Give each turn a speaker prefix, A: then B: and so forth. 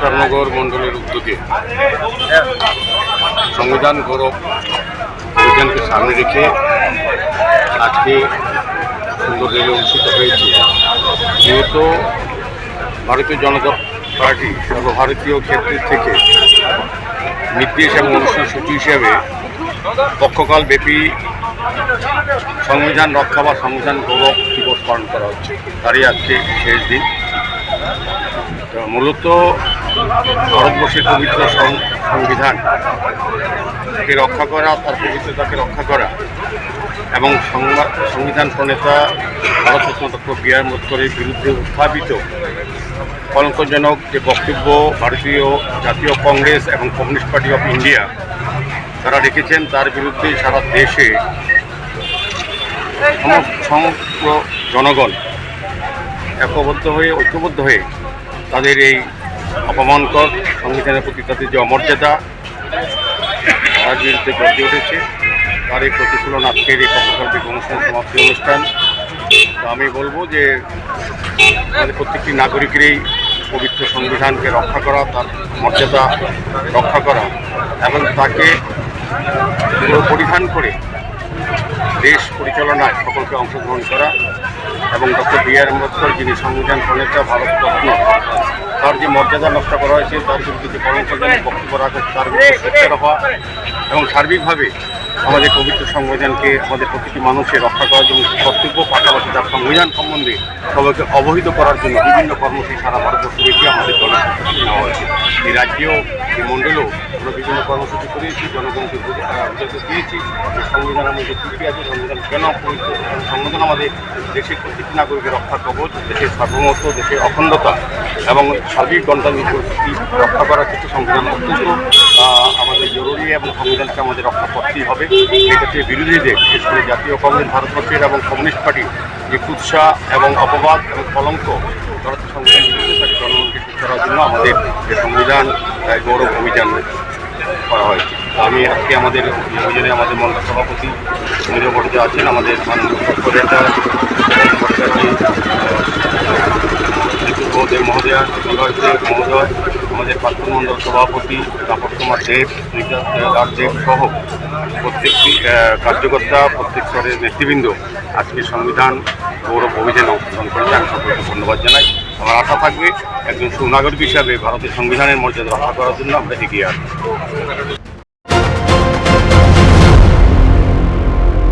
A: সরকারনগর মণ্ডলের উদ্যোগে সংবিধান গৌরব অভিযানকে সামনে রেখে আজকে সুন্দর রেলে অনুষ্ঠিত হয়েছে। যেহেতু ভারতীয় জনতা পার্টি সর্বভারতীয় ক্ষেত্র থেকে নির্দেশ এবং অনুষ্ঠান সূচি হিসাবে পক্ষকালব্যাপী সংবিধান রক্ষা বা সংবিধান গৌরব দিবস পালন করা হচ্ছে। তারই আজকে শেষ দিন। মূলত ভারতবর্ষের পবিত্র সংবিধানকে রক্ষা করা, তার পবিত্রতাকে রক্ষা করা এবং সংবিধান প্রণেতা ভারতরত্ন ডক্টর বি আর আম্বেদকরের বিরুদ্ধে উত্থাপিত কলঙ্কজনক যে বক্তব্য ভারতীয় জাতীয় কংগ্রেস এবং কমিউনিস্ট পার্টি অফ ইন্ডিয়া তারা রেখেছেন, তার বিরুদ্ধে সারা দেশে সমগ্র জনগণ ঐক্যবদ্ধ হয়ে তাদের এই অপমানকর সংবিধানের প্রতি তাদের যে অমর্যাদা তার বিরুদ্ধে গর্জে উঠেছে। তার এই প্রতিফলন আজকের এই পক্ষকালব্যাপী সমাপ্তি অনুষ্ঠান। তো আমি বলবো যে আমাদের প্রত্যেকটি নাগরিকেরই পবিত্র সংবিধানকে রক্ষা করা, তার মর্যাদা রক্ষা করা এবং তাকে পরিধান করে দেশ পরিচালনায় সকলকে অংশগ্রহণ করা এবং ডক্টর বি আর আম্বেদকর যিনি সংবিধান প্রণেতা ভারতরত্ন, তার যে মর্যাদা নষ্ট করা হয়েছে, তার বিরুদ্ধে যে কলঙ্কজনক বক্তব্য রাখা হয়েছে তার বিরুদ্ধে সোচ্চার হওয়া এবং সার্বিকভাবে আমাদের পবিত্র সংবিধানকে আমাদের প্রতিটি মানুষের রক্ষা করার জন্য কর্তব্য, পাশাপাশি তার সংবিধান সম্বন্ধে সবাইকে অবহিত করার জন্য বিভিন্ন কর্মসূচি সারা ভারতবর্ষ রেখে আমাদের দলের নেওয়া হয়েছে। এই রাজ্যেও এই মণ্ডলেও আমরা বিভিন্ন কর্মসূচি করেছি, জনগণকে বুঝাতে দিয়েছি যে সংবিধান আমাদের ত্রুটি আছে, সংবিধান কেন পবিত্র, সংবিধান আমাদের দেশের প্রতিটি নাগরিকের রক্ষা কবচ, দেশের সার্বভৌমত্ব, দেশের অখণ্ডতা এবং সার্বিক গণতান্ত্রিক পরিস্থিতি রক্ষা করার ক্ষেত্রে সংবিধান অত্যন্ত আমাদের জরুরি এবং সংবিধানকে আমাদের রক্ষা করতেই হবে। এক্ষেত্রে বিরোধীদের, বিশেষ করে জাতীয় কংগ্রেস ভারতবর্ষের এবং কমিউনিস্ট পার্টি যে কুৎসা এবং অপবাদ এবং কলঙ্ক ভারতীয় সংবিধান বিরুদ্ধে তাকে জনগণকে ঠিক করার জন্য আমাদের যে সংবিধান গৌরব অভিযান করা হয়েছে। আমি আজকে আমাদের অভিযানে আমাদের মন্ডল সভাপতি সুনীল ভট্টাচার্য আছেন, আমাদের মাননীয় মহোদয়া মহোদয়, আমাদের প্রাক্তন মন্ডল সভাপতি তাপস কুমার দেব, দেব সহ প্রত্যেকটি কার্যকর্তা, প্রত্যেক স্তরের নেতৃবৃন্দ আজকে সংবিধান গৌরব অভিযানে অংশগ্রহণ করেছে। আমি সকলকে ধন্যবাদ জানাই। আমার আশা থাকবে একজন সুনাগরিক হিসাবে ভারতের সংবিধানের মর্যাদা রক্ষা করার জন্য আমরা এগিয়ে আসবো।